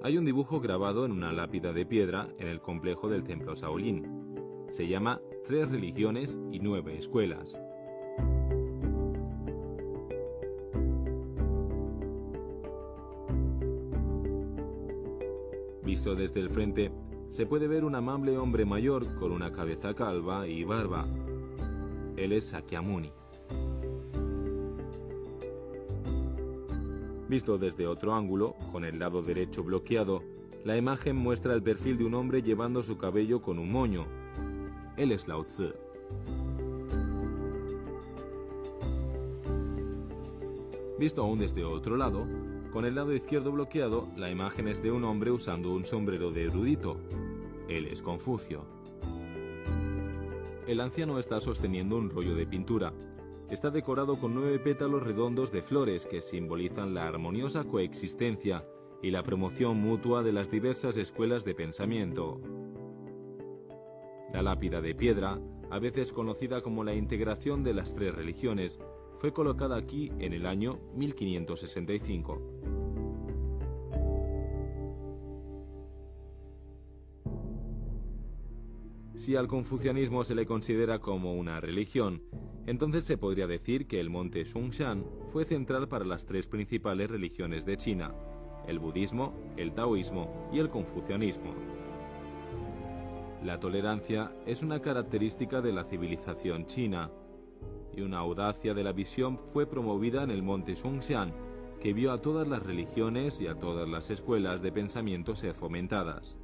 Hay un dibujo grabado en una lápida de piedra en el complejo del templo Shaolin. Se llama 3 religiones y 9 escuelas. Visto desde el frente, se puede ver un amable hombre mayor con una cabeza calva y barba. Él es Sakyamuni. Visto desde otro ángulo, con el lado derecho bloqueado, la imagen muestra el perfil de un hombre llevando su cabello con un moño. Él es Lao Tzu. Visto aún desde otro lado, con el lado izquierdo bloqueado, la imagen es de un hombre usando un sombrero de erudito. Él es Confucio. El anciano está sosteniendo un rollo de pintura. Está decorado con 9 pétalos redondos de flores que simbolizan la armoniosa coexistencia y la promoción mutua de las diversas escuelas de pensamiento. La lápida de piedra, a veces conocida como la integración de las 3 religiones, fue colocada aquí en el año 1565. Si al confucianismo se le considera como una religión, entonces se podría decir que el monte Xunshan fue central para las 3 principales religiones de China: el budismo, el taoísmo y el confucianismo. La tolerancia es una característica de la civilización china, y una audacia de la visión fue promovida en el monte Xunshan, que vio a todas las religiones y a todas las escuelas de pensamiento ser fomentadas.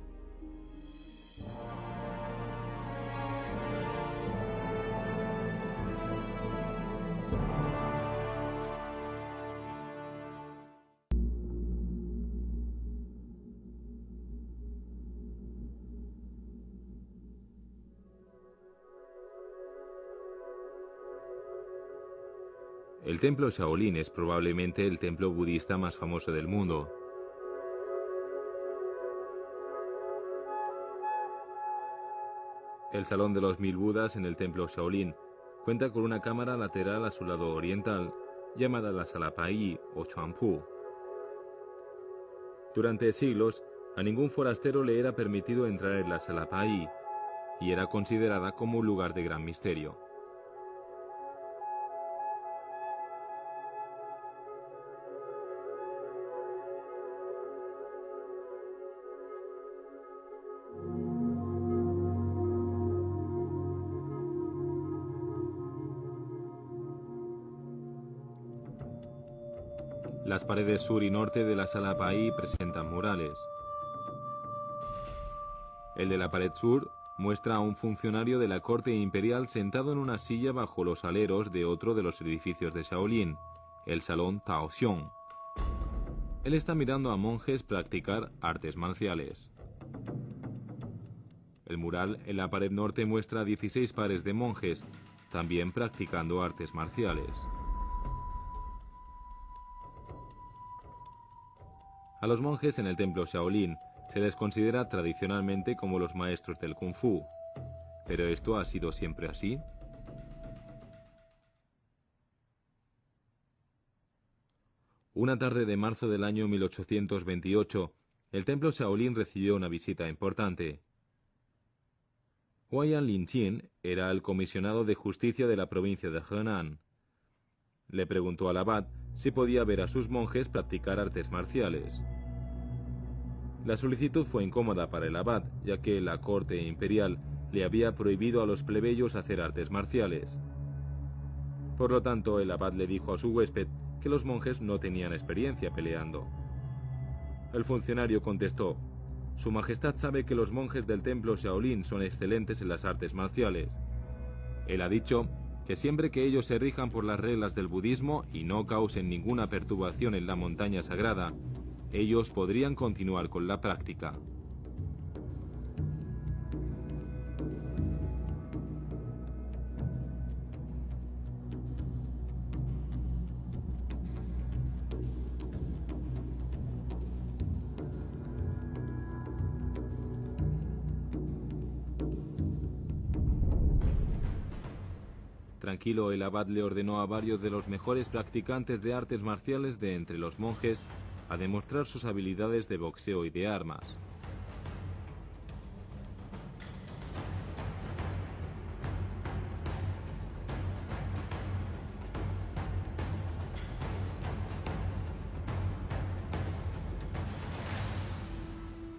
El templo Shaolin es probablemente el templo budista más famoso del mundo. El Salón de los 1000 Budas en el templo Shaolin cuenta con una cámara lateral a su lado oriental, llamada la Sala Pai o Chuanpu. Durante siglos, a ningún forastero le era permitido entrar en la Sala Pai, y era considerada como un lugar de gran misterio. Las paredes sur y norte de la Sala Pai presentan murales. El de la pared sur muestra a un funcionario de la corte imperial sentado en una silla bajo los aleros de otro de los edificios de Shaolin, el Salón Taoxiong. Él está mirando a monjes practicar artes marciales. El mural en la pared norte muestra a 16 pares de monjes, también practicando artes marciales. A los monjes en el templo Shaolin se les considera tradicionalmente como los maestros del Kung Fu. ¿Pero esto ha sido siempre así? Una tarde de marzo del año 1828, el templo Shaolin recibió una visita importante. Huaiyan Linqin era el comisionado de justicia de la provincia de Henan. Le preguntó al abad si podía ver a sus monjes practicar artes marciales. La solicitud fue incómoda para el abad, ya que la corte imperial le había prohibido a los plebeyos hacer artes marciales. Por lo tanto, el abad le dijo a su huésped que los monjes no tenían experiencia peleando. El funcionario contestó: «Su Majestad sabe que los monjes del templo Shaolin son excelentes en las artes marciales. Él ha dicho que siempre que ellos se rijan por las reglas del budismo y no causen ninguna perturbación en la montaña sagrada, ellos podrían continuar con la práctica». Tranquilo, el abad le ordenó a varios de los mejores practicantes de artes marciales de entre los monjes a demostrar sus habilidades de boxeo y de armas.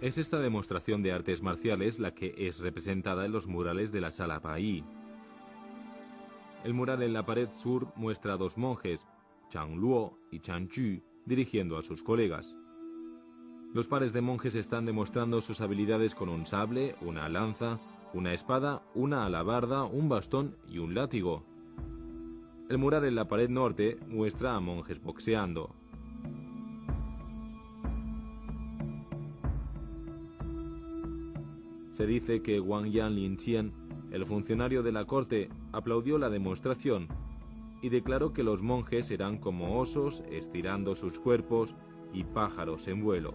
Es esta demostración de artes marciales la que es representada en los murales de la Sala Bai. El mural en la pared sur muestra a dos monjes, Chang Luo y Chang Ju, dirigiendo a sus colegas. Los pares de monjes están demostrando sus habilidades con un sable, una lanza, una espada, una alabarda, un bastón y un látigo. El mural en la pared norte muestra a monjes boxeando. Se dice que Wang Yan Linqian, el funcionario de la corte, aplaudió la demostración y declaró que los monjes eran como osos estirando sus cuerpos y pájaros en vuelo.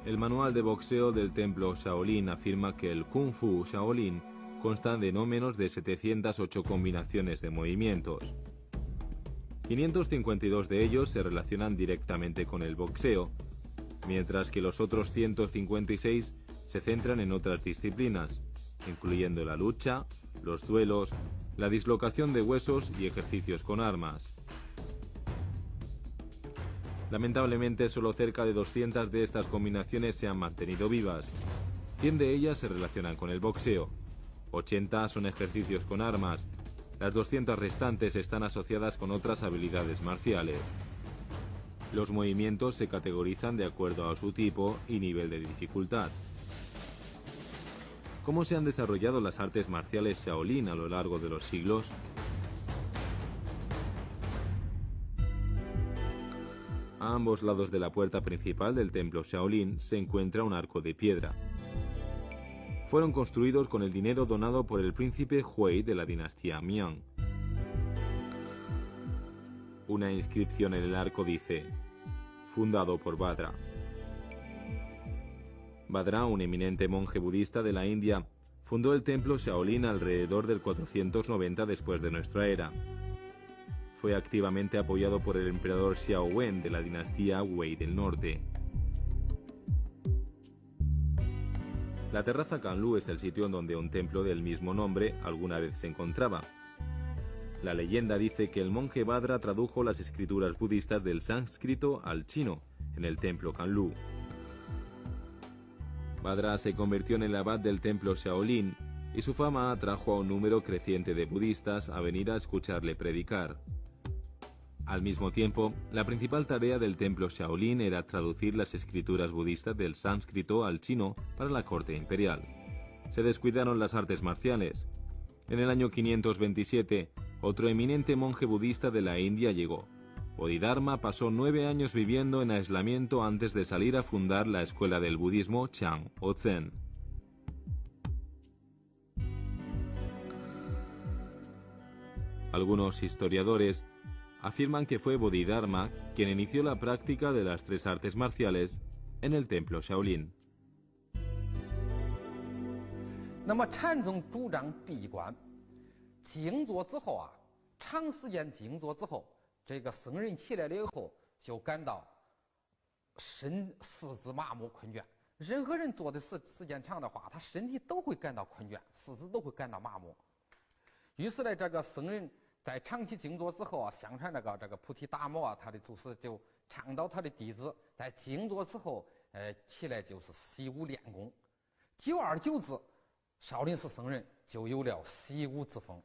El manual de boxeo del templo Shaolin afirma que el Kung Fu Shaolin consta de no menos de 708 combinaciones de movimientos. 552 de ellos se relacionan directamente con el boxeo, mientras que los otros 156 se centran en otras disciplinas, incluyendo la lucha, los duelos, la dislocación de huesos y ejercicios con armas. Lamentablemente, solo cerca de 200 de estas combinaciones se han mantenido vivas. 100 de ellas se relacionan con el boxeo. 80 son ejercicios con armas. Las 200 restantes están asociadas con otras habilidades marciales. Los movimientos se categorizan de acuerdo a su tipo y nivel de dificultad. ¿Cómo se han desarrollado las artes marciales Shaolin a lo largo de los siglos? A ambos lados de la puerta principal del templo Shaolin se encuentra un arco de piedra. Fueron construidos con el dinero donado por el príncipe Hui de la dinastía Miang. Una inscripción en el arco dice: fundado por Bhadra. Bhadra, un eminente monje budista de la India, fundó el templo Shaolin alrededor del 490 después de nuestra era. Fue activamente apoyado por el emperador Xiao Wen de la dinastía Wei del Norte. La terraza Kanlu es el sitio en donde un templo del mismo nombre alguna vez se encontraba. La leyenda dice que el monje Bhadra tradujo las escrituras budistas del sánscrito al chino en el templo Kanlu. Bhadra se convirtió en el abad del templo Shaolin y su fama atrajo a un número creciente de budistas a venir a escucharle predicar. Al mismo tiempo, la principal tarea del templo Shaolin era traducir las escrituras budistas del sánscrito al chino para la corte imperial. Se descuidaron las artes marciales. En el año 527, otro eminente monje budista de la India llegó. Bodhidharma pasó 9 años viviendo en aislamiento antes de salir a fundar la escuela del budismo Chan o Zen. Algunos historiadores afirman que fue Bodhidharma quien inició la práctica de las 3 artes marciales en el templo Shaolin. 那么禅宗主张闭关静坐之后啊，长时间静坐之后，这个僧人起来了以后就感到四肢麻木困倦。任何人坐的时间长的话，他身体都会感到困倦，四肢都会感到麻木。于是呢，这个僧人在长期静坐之后啊，相传这个菩提达摩啊，他的祖师就倡导他的弟子在静坐之后，起来就是习武练功。久而久之，少林寺僧人就有了习武之风。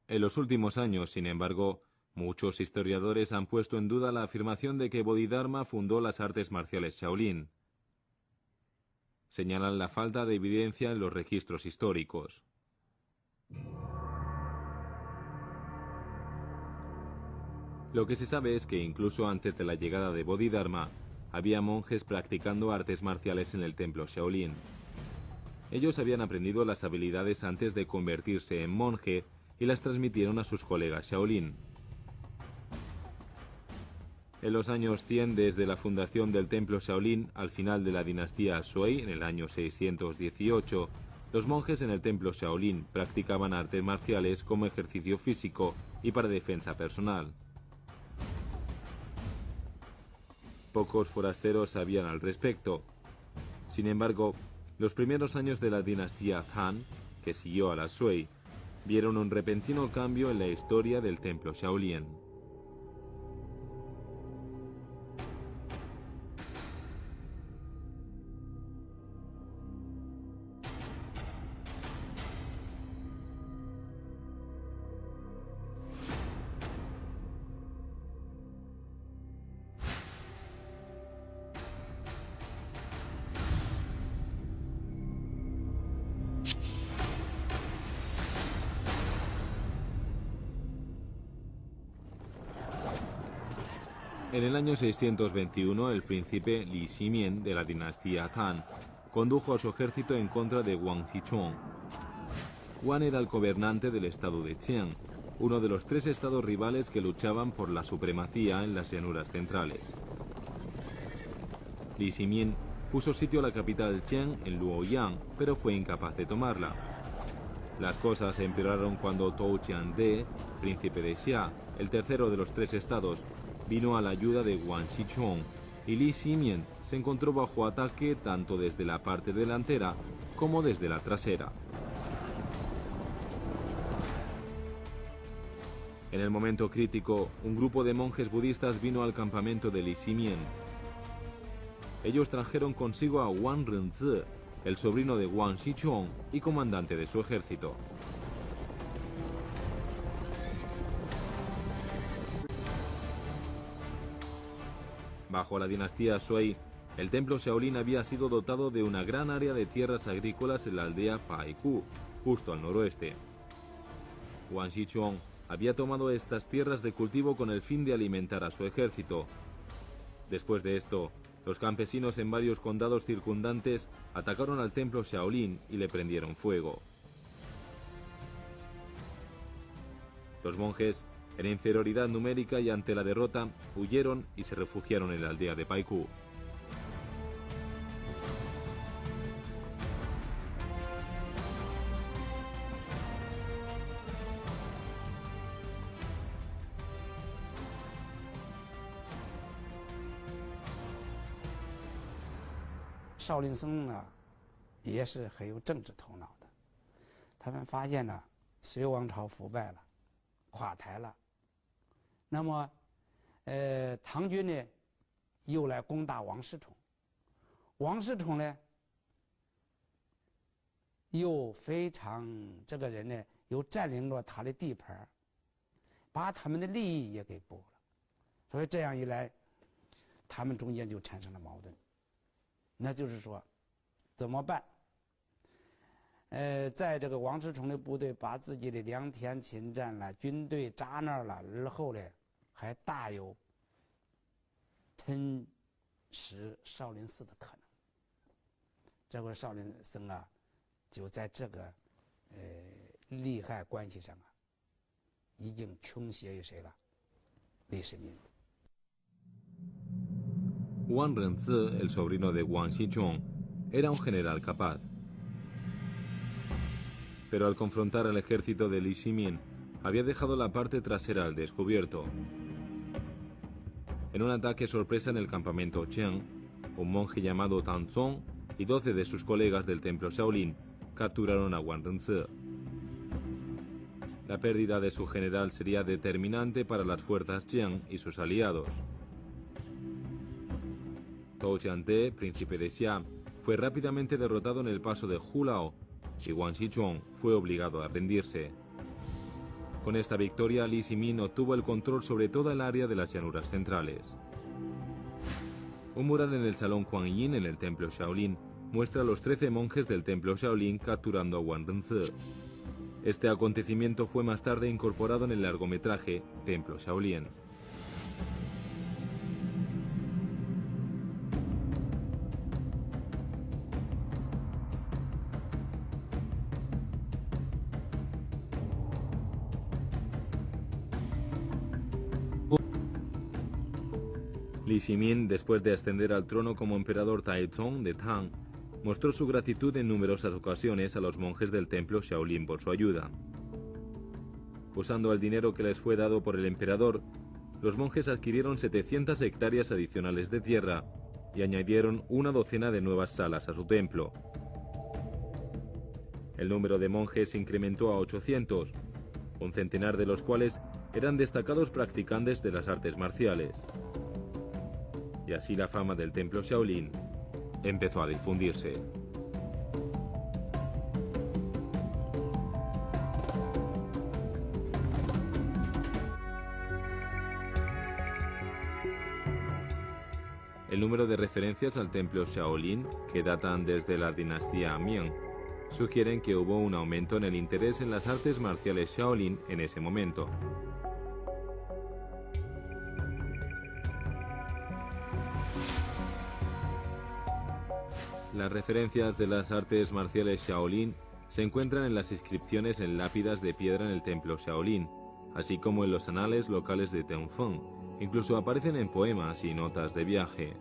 En los últimos años, sin embargo, muchos historiadores han puesto en duda la afirmación de que Bodhidharma fundó las artes marciales Shaolin. Señalan la falta de evidencia en los registros históricos. Lo que se sabe es que incluso antes de la llegada de Bodhidharma, había monjes practicando artes marciales en el templo Shaolin. Ellos habían aprendido las habilidades antes de convertirse en monje y las transmitieron a sus colegas Shaolin. En los años 100, desde la fundación del templo Shaolin al final de la dinastía Sui, en el año 618, los monjes en el templo Shaolin practicaban artes marciales como ejercicio físico y para defensa personal. Pocos forasteros sabían al respecto. Sin embargo, los primeros años de la dinastía Han, que siguió a la Sui, vieron un repentino cambio en la historia del templo Shaolin. En el año 621, el príncipe Li Ximian de la dinastía Tang condujo a su ejército en contra de Wang Xichong. Wang era el gobernante del estado de Qian, uno de los 3 estados rivales que luchaban por la supremacía en las llanuras centrales. Li Ximian puso sitio a la capital Qian en Luoyang, pero fue incapaz de tomarla. Las cosas empeoraron cuando Tou Qiande, príncipe de Xia, el tercero de los 3 estados, vino a la ayuda de Wang Xichong, y Li Ximian se encontró bajo ataque tanto desde la parte delantera como desde la trasera. En el momento crítico, un grupo de monjes budistas vino al campamento de Li Ximian. Ellos trajeron consigo a Wang Renzi, el sobrino de Wang Xichong y comandante de su ejército. Bajo la dinastía Sui, el templo Shaolin había sido dotado de una gran área de tierras agrícolas en la aldea Paiku, justo al noroeste. Wang Xichong había tomado estas tierras de cultivo con el fin de alimentar a su ejército. Después de esto, los campesinos en varios condados circundantes atacaron al templo Shaolin y le prendieron fuego. Los monjes, en inferioridad numérica y ante la derrota, huyeron y se refugiaron en la aldea de Paiku. Shaolin 僧呢，也是很有政治头脑的。他们发现呢，隋王朝腐败了，垮台了。那么，唐军呢，又来攻打王世充。王世充呢，又非常这个人呢，又占领了他的地盘，把他们的利益也给剥了。所以这样一来，他们中间就产生了矛盾。那就是说，怎么办？在这个王世充的部队把自己的良田侵占了，军队扎那儿了，而后呢，还大有吞食少林寺的可能。这个少林僧啊，就在这个利害关系上啊，已经倾斜于谁了？李世民。Wang Renzi, el sobrino de Wang Xichong, era un general capaz. Pero al confrontar al ejército de Li Ximian, había dejado la parte trasera al descubierto. En un ataque sorpresa en el campamento Qian, un monje llamado Tang Zong y 12 de sus colegas del templo Shaolin capturaron a Wang Renzi. La pérdida de su general sería determinante para las fuerzas Qian y sus aliados. Tou Qiande, príncipe de Xia, fue rápidamente derrotado en el paso de Hulao y Wang Xichong fue obligado a rendirse. Con esta victoria, Li Ximian obtuvo el control sobre toda el área de las llanuras centrales. Un mural en el salón Huangyin en el templo Shaolin muestra a los 13 monjes del templo Shaolin capturando a Wang Renzi. Este acontecimiento fue más tarde incorporado en el largometraje Templo Shaolin. Li Shimin, después de ascender al trono como emperador Taizong de Tang, mostró su gratitud en numerosas ocasiones a los monjes del templo Shaolin por su ayuda. Usando el dinero que les fue dado por el emperador, los monjes adquirieron 700 hectáreas adicionales de tierra y añadieron una docena de nuevas salas a su templo. El número de monjes se incrementó a 800, un centenar de los cuales eran destacados practicantes de las artes marciales. Y así la fama del templo Shaolin empezó a difundirse. El número de referencias al templo Shaolin, que datan desde la dinastía Ming, sugieren que hubo un aumento en el interés en las artes marciales Shaolin en ese momento. Las referencias de las artes marciales Shaolin se encuentran en las inscripciones en lápidas de piedra en el templo Shaolin, así como en los anales locales de Tengfeng. Incluso aparecen en poemas y notas de viaje.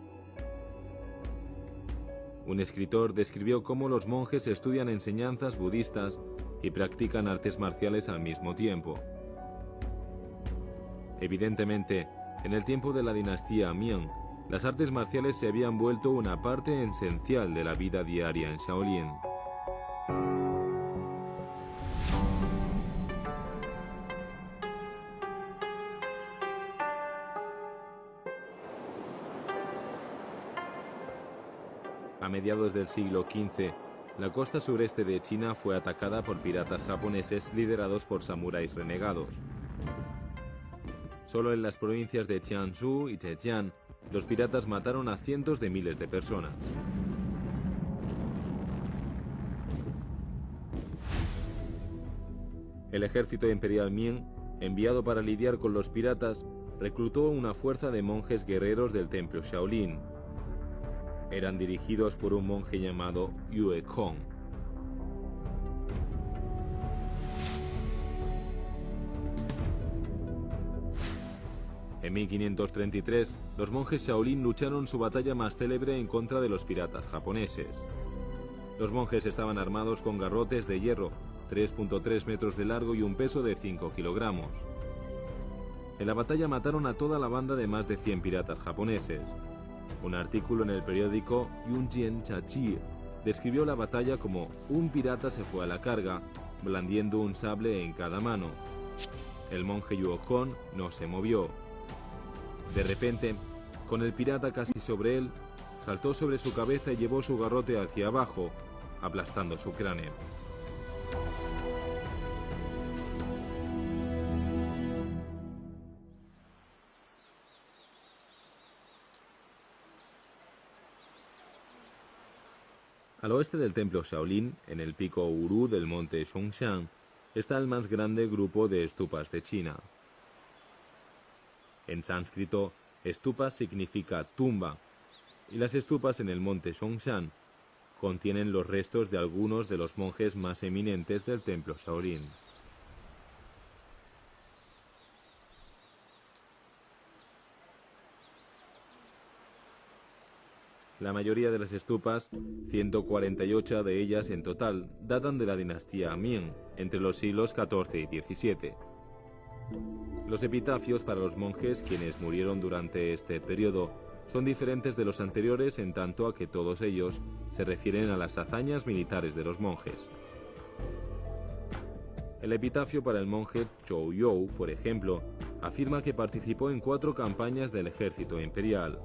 Un escritor describió cómo los monjes estudian enseñanzas budistas y practican artes marciales al mismo tiempo. Evidentemente, en el tiempo de la dinastía Ming, las artes marciales se habían vuelto una parte esencial de la vida diaria en Shaolin. A mediados del siglo XV, la costa sureste de China fue atacada por piratas japoneses liderados por samuráis renegados. Solo en las provincias de Jiangsu y Zhejiang, los piratas mataron a cientos de miles de personas. El ejército imperial Ming, enviado para lidiar con los piratas, reclutó una fuerza de monjes guerreros del templo Shaolin. Eran dirigidos por un monje llamado Yue Kong. En 1533, los monjes Shaolin lucharon su batalla más célebre en contra de los piratas japoneses. Los monjes estaban armados con garrotes de hierro, 3.3 metros de largo y un peso de 5 kilogramos. En la batalla mataron a toda la banda de más de 100 piratas japoneses. Un artículo en el periódico Yunjian Chachi describió la batalla como un pirata se fue a la carga, blandiendo un sable en cada mano. El monje Yue Kong no se movió. De repente, con el pirata casi sobre él, saltó sobre su cabeza y llevó su garrote hacia abajo, aplastando su cráneo. Al oeste del templo Shaolin, en el pico Uru del monte Zhongshan, está el más grande grupo de estupas de China. En sánscrito, estupa significa tumba, y las estupas en el monte Zhongshan contienen los restos de algunos de los monjes más eminentes del templo Shaolin. La mayoría de las estupas, 148 de ellas en total, datan de la dinastía Ming, entre los siglos XIV y XVII. Los epitafios para los monjes quienes murieron durante este periodo son diferentes de los anteriores en tanto a que todos ellos se refieren a las hazañas militares de los monjes. El epitafio para el monje Zhou You, por ejemplo, afirma que participó en 4 campañas del ejército imperial.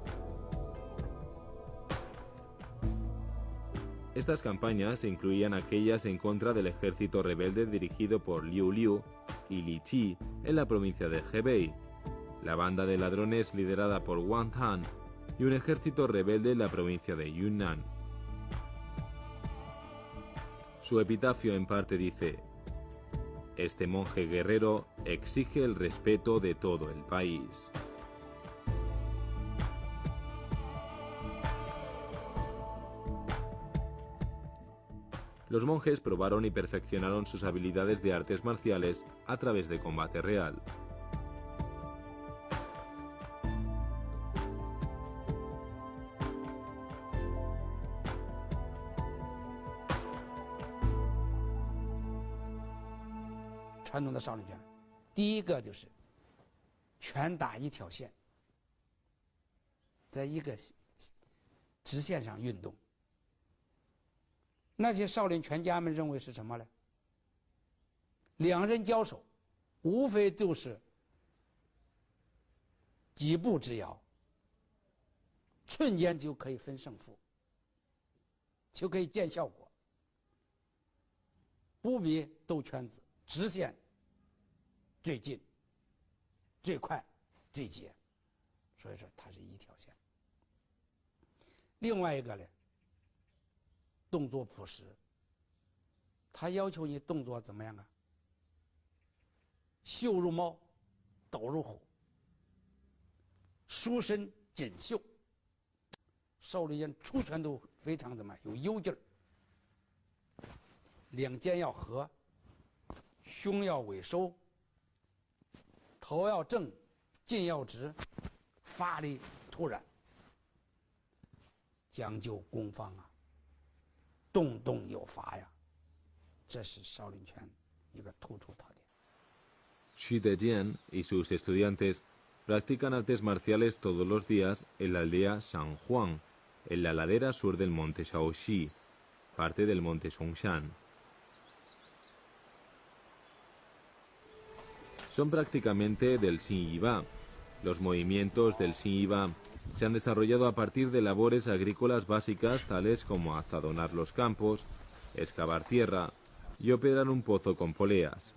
Estas campañas incluían aquellas en contra del ejército rebelde dirigido por Liu Liu y Li Qi en la provincia de Hebei, la banda de ladrones liderada por Wang Han y un ejército rebelde en la provincia de Yunnan. Su epitafio en parte dice: "Este monje guerrero exige el respeto de todo el país". Los monjes probaron y perfeccionaron sus habilidades de artes marciales a través de combate real. 传统的少林拳，第一个就是拳打一条线，在一个直线上运动。那些少林拳家们认为是什么呢？两人交手，无非就是几步之遥，瞬间就可以分胜负，就可以见效果，不比斗圈子直线最近、最快、最捷，所以说它是一条线。另外一个呢，动作朴实，他要求你动作怎么样啊？袖如猫，斗如虎，书身锦绣。少林人出拳都非常怎么有幽劲儿，两肩要合，胸要尾收，头要正，劲要直，发力突然，讲究攻防啊，动动有法呀，这是少林拳一个突出特点。Xi Dejian y sus estudiantes practican artes marciales todos los días en la aldea San Juan, en la ladera sur del monte Shaoxi, parte del monte Songshan. Son prácticamente del Xinyiba. Los movimientos del Xinyiba se han desarrollado a partir de labores agrícolas básicas tales como azadonar los campos, excavar tierra y operar un pozo con poleas.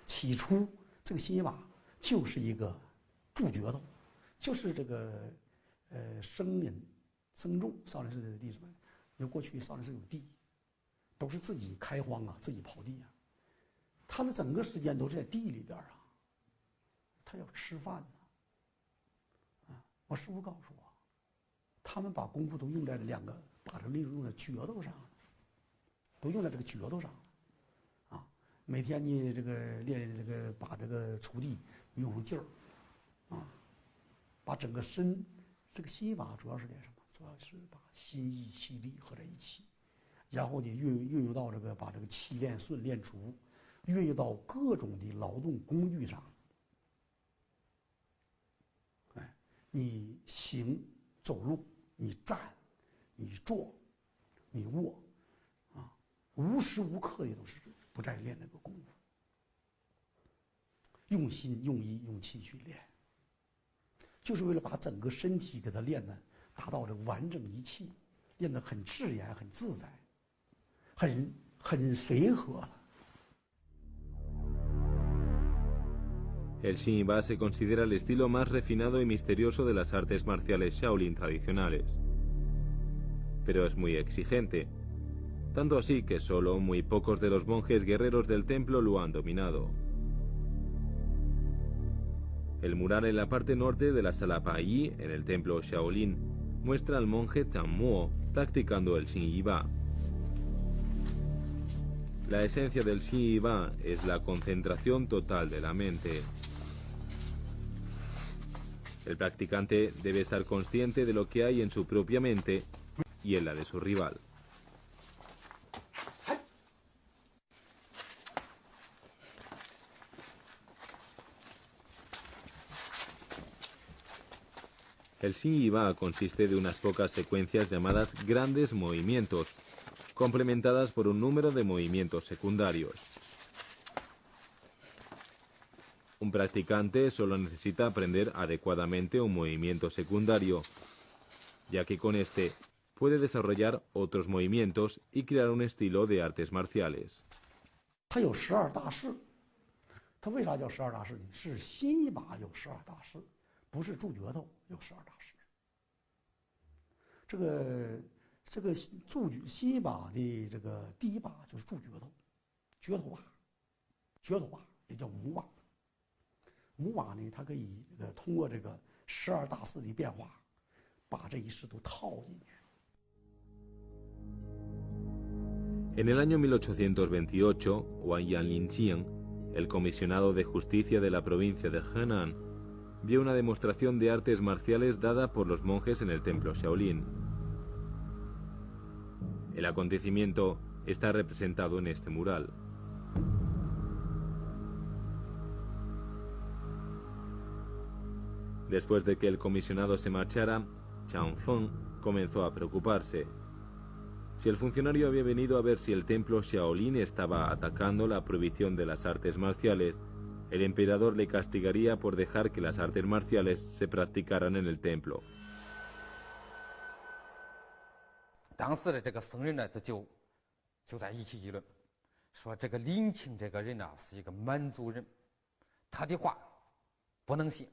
起初，这个新把就是一个助角斗，就是这个僧人、僧众少林寺的弟子们，因为过去少林寺有地，都是自己开荒啊，自己刨地啊，他的整个时间都是在地里边啊，他要吃饭呢。啊，我师父告诉我，他们把功夫都用在两个，把这个力用在角斗上，都用在这个角斗上。每天你这个练这个把这个锄地用上劲儿，啊，把整个身，这个心法主要是练什么？主要是把心意气力合在一起，然后呢运用到这个把这个气练顺练足，运用到各种的劳动工具上。哎，你行走路，你站，你坐，你卧，啊，无时无刻的都是不再练那个功夫，用心、用意、用气去练，就是为了把整个身体给它练的达到这个完整一气，练得很自然、很自在，很随和了。El Xinyiba se considera el estilo más refinado y misterioso de las artes marciales Shaolin tradicionales, pero es muy exigente. Tanto así que solo muy pocos de los monjes guerreros del templo lo han dominado. El mural en la parte norte de la sala Pai, en el templo Shaolin, muestra al monje Chan Mo practicando el Xinyiba. La esencia del Xinyiba es la concentración total de la mente. El practicante debe estar consciente de lo que hay en su propia mente y en la de su rival. El Xinyiba consiste de unas pocas secuencias llamadas grandes movimientos, complementadas por un número de movimientos secundarios. Un practicante solo necesita aprender adecuadamente un movimiento secundario, ya que con este puede desarrollar otros movimientos y crear un estilo de artes marciales. 它有12大式，它为啥叫12大式呢？是新一把有12大式，不是助角斗有12大式。这个新一把的这个第一把就是助角斗，角头把也叫母把。母把呢，它可以通过这个12大式的变化，把这一式都套进去。 En el año 1828, Wang Yanlingqian, el comisionado de justicia de la provincia de Henan vio una demostración de artes marciales dada por los monjes en el templo Shaolin. El acontecimiento está representado en este mural. Después de que el comisionado se marchara, Chang Feng comenzó a preocuparse. Si el funcionario había venido a ver si el templo Shaolin estaba atacando la prohibición de las artes marciales, el emperador le castigaría por dejar que las artes marciales se practicaran en el templo. 当时的这个僧人呢，就在一起议论，说这个林清这个人呢是一个满族人，他的话不能信，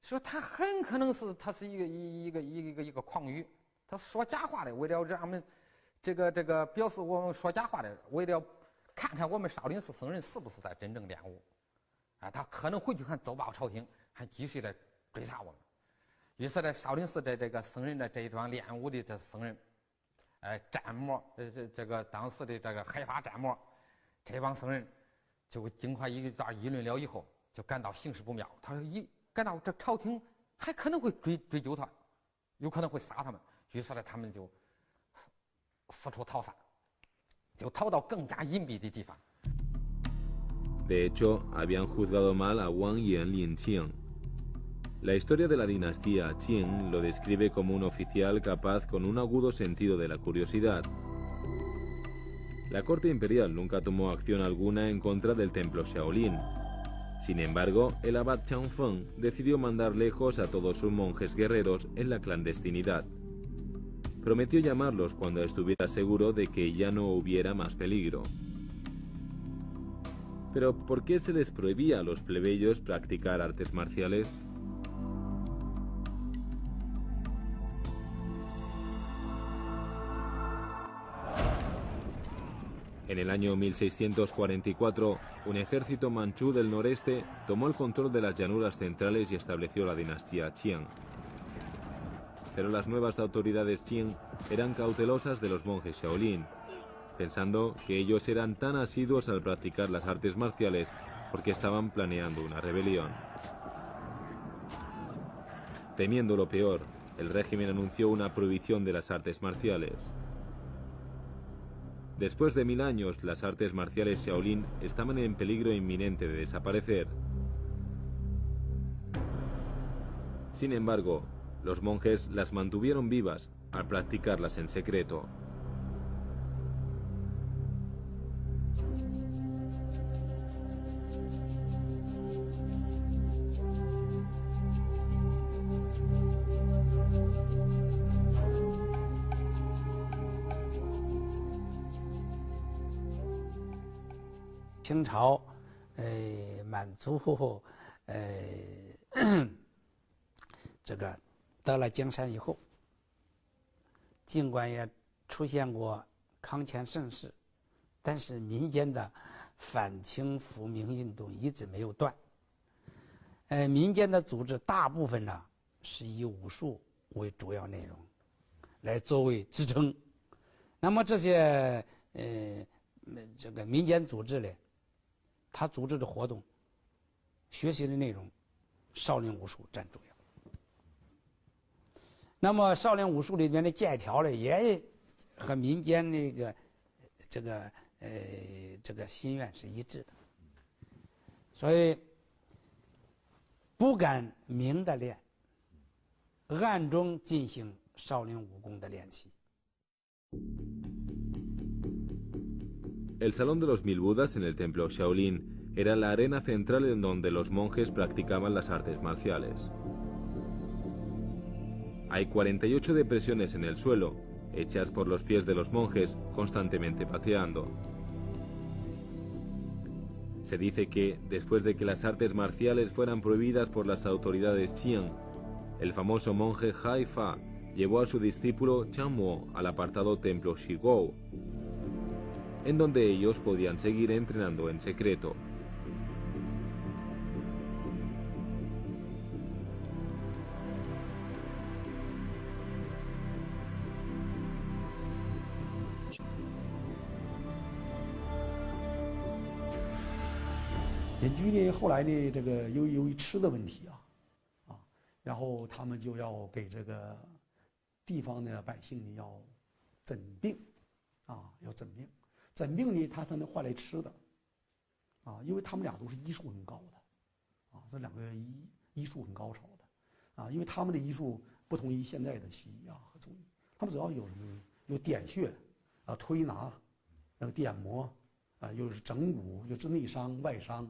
说他很可能是一个诳语，他说假话的，为了让我们这个表示我们说假话的，为了看看我们少林寺僧人是不是在真正练武，啊，他可能回去还奏报朝廷，还继续来追查我们。于是呢，少林寺的这个僧人的这一帮练武的这僧人。 战魔，这个当时的这个海法战魔，这帮僧人就经过一段议论了以后，就感到形势不妙。他说感到这朝廷还可能会追究他，有可能会杀他们。于是呢，他们就四处逃散，就逃到更加隐蔽的地方。 De hecho, habían juzgado mal a Wang Yan Linqiang. La historia de la dinastía Qing lo describe como un oficial capaz con un agudo sentido de la curiosidad. La corte imperial nunca tomó acción alguna en contra del templo Shaolin. Sin embargo, el abad Chang Feng decidió mandar lejos a todos sus monjes guerreros en la clandestinidad. Prometió llamarlos cuando estuviera seguro de que ya no hubiera más peligro. Pero, ¿por qué se les prohibía a los plebeyos practicar artes marciales? En el año 1644, un ejército manchú del noreste tomó el control de las llanuras centrales y estableció la dinastía Qiang. Pero las nuevas autoridades Qing eran cautelosas de los monjes Shaolin, pensando que ellos eran tan asiduos al practicar las artes marciales porque estaban planeando una rebelión. Temiendo lo peor, el régimen anunció una prohibición de las artes marciales. Después de 1000 años, las artes marciales Shaolin estaban en peligro inminente de desaparecer. Sin embargo, los monjes las mantuvieron vivas al practicarlas en secreto. "清朝，满族，这个得了江山以后，尽管也出现过康乾盛世，但是民间的反清复明运动一直没有断。民间的组织大部分呢是以武术为主要内容，来作为支撑。那么这些这个民间组织呢，他组织的活动、学习的内容，少林武术占主要。那么少林武术里面的剑条呢，也和民间那个这个心愿是一致的，所以不敢明的练，暗中进行少林武功的练习。 El Salón de los Mil Budas en el templo Shaolin era la arena central en donde los monjes practicaban las artes marciales. Hay 48 depresiones en el suelo, hechas por los pies de los monjes constantemente pateando. Se dice que, después de que las artes marciales fueran prohibidas por las autoridades Qing, el famoso monje Hai Fa llevó a su discípulo Chang Mo al apartado templo Shigou, en donde ellos podían seguir entrenando en secreto. 邻居呢，后来呢，这个由于吃的问题然后他们就要给这个地方的百姓呢要诊病，要诊病。诊病呢，他能换来吃的，因为他们俩都是医术很高的，这两个医术很高超的，因为他们的医术不同于现在的西医和中医，他们主要有什么呢？有点穴，推拿，点摩，又是整骨，又是内伤外伤，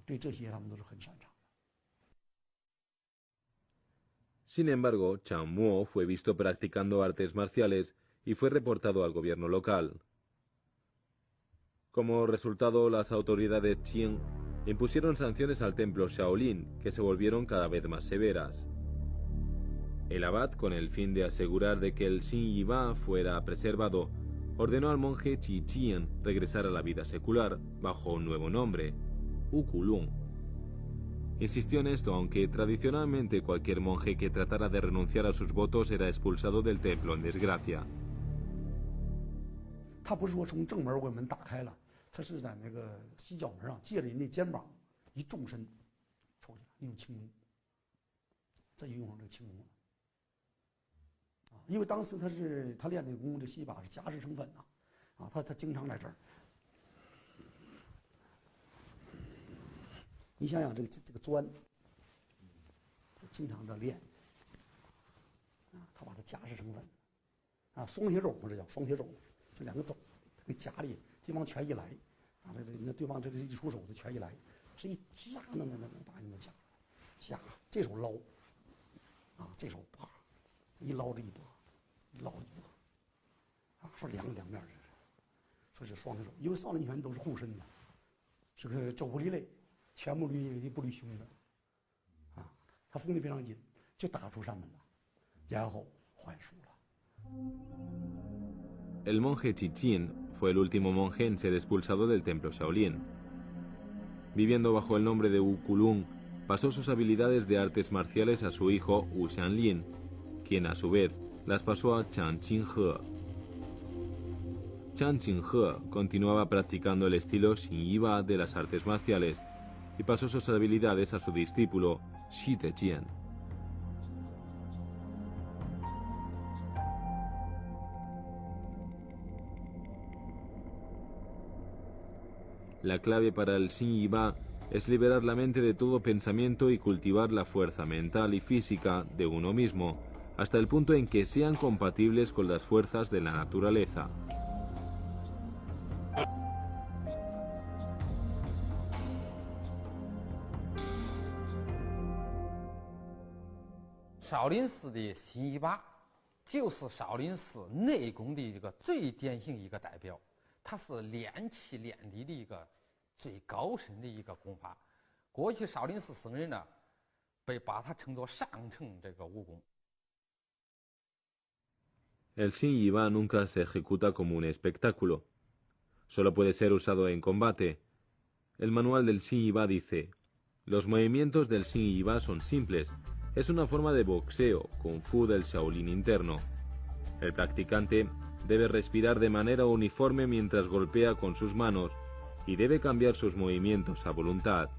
对这些他们都是很擅长。Sin embargo, Chang Mo fue visto practicando artes marciales y fue reportado al gobierno local. Como resultado, las autoridades Qing impusieron sanciones al templo Shaolin, que se volvieron cada vez más severas. El abad, con el fin de asegurar de que el Xin Yi Ba fuera preservado, ordenó al monje Qi Jian regresar a la vida secular bajo un nuevo nombre, U Kulung. Insistió en esto, aunque tradicionalmente cualquier monje que tratara de renunciar a sus votos era expulsado del templo en desgracia. 他不是说从正门我门打开了，他是在那个西角门上借着人家肩膀一纵身抽起来，用轻功，这就用上这个轻功了。因为当时他练那个功，这西把是夹式成粉他经常在这儿。你想想这个砖，经常的练，他把它夹式成粉，双铁肘嘛，这叫双铁肘，就两个肘给夹里，对方拳一来，那对方这个一出手，这拳一来，这一夹能把你们夹，这手捞，这手啪，一捞这一拨，一捞一拨，说两面儿，说是双铁肘，因为少林拳都是后身的，这个肘不离肋。全部不离胸的，他封得非常紧，就打出山门了，然后还书了。El monje Qi Jian fue el último monje en ser expulsado del templo Shaolin. Viviendo bajo el nombre de Wu Kulung, pasó sus habilidades de artes marciales a su hijo Wu Xianlin, quien a su vez las pasó a Chang Qinghe. Chang Qinghe continuaba practicando el estilo Xin Yi Ba de las artes marciales y pasó sus habilidades a su discípulo Shi Dejian. La clave para el Xin Yi Ba es liberar la mente de todo pensamiento y cultivar la fuerza mental y física de uno mismo, hasta el punto en que sean compatibles con las fuerzas de la naturaleza. Shaolin 寺的辛夷拔就是少林寺内功的一个最典型一个代表，它是练气练力的一个最高深的一个功法。过去少林寺僧人呢，把它称作上乘这个武功。El Xin Yi Ba nunca se ejecuta como un espectáculo. Solo puede ser usado en combate. El manual del Xin Yi Ba dice: los movimientos del Xin Yi Ba son simples. Es una forma de boxeo, kung fu del Shaolin interno. El practicante debe respirar de manera uniforme mientras golpea con sus manos y debe cambiar sus movimientos a voluntad.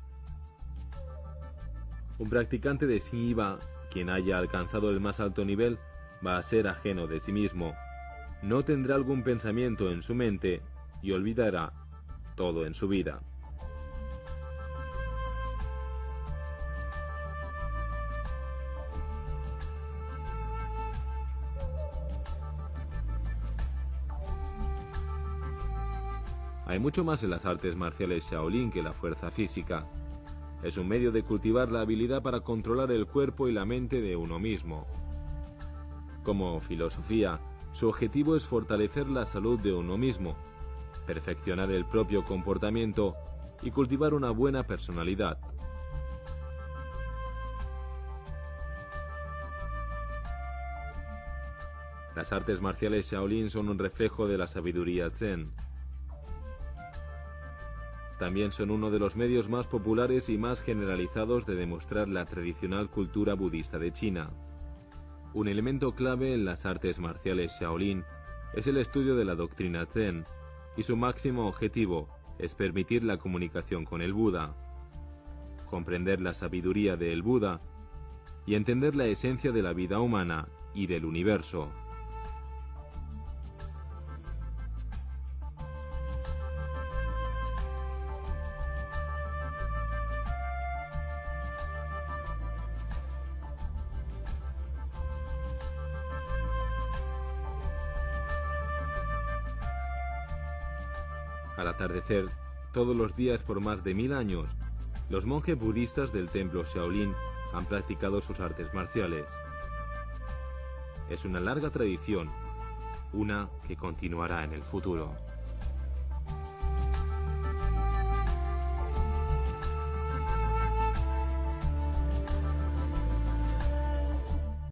Un practicante de Xin Yi Ba, quien haya alcanzado el más alto nivel, va a ser ajeno de sí mismo. No tendrá algún pensamiento en su mente y olvidará todo en su vida. Hay mucho más en las artes marciales Shaolin que la fuerza física. Es un medio de cultivar la habilidad para controlar el cuerpo y la mente de uno mismo. Como filosofía, su objetivo es fortalecer la salud de uno mismo, perfeccionar el propio comportamiento y cultivar una buena personalidad. Las artes marciales Shaolin son un reflejo de la sabiduría Zen. También son uno de los medios más populares y más generalizados de demostrar la tradicional cultura budista de China. Un elemento clave en las artes marciales Shaolin es el estudio de la doctrina Zen y su máximo objetivo, es permitir la comunicación con el Buda, comprender la sabiduría del Buda y entender la esencia de la vida humana y del universo. Al atardecer, todos los días por más de 1000 años, los monjes budistas del templo Shaolin han practicado sus artes marciales. Es una larga tradición, una que continuará en el futuro.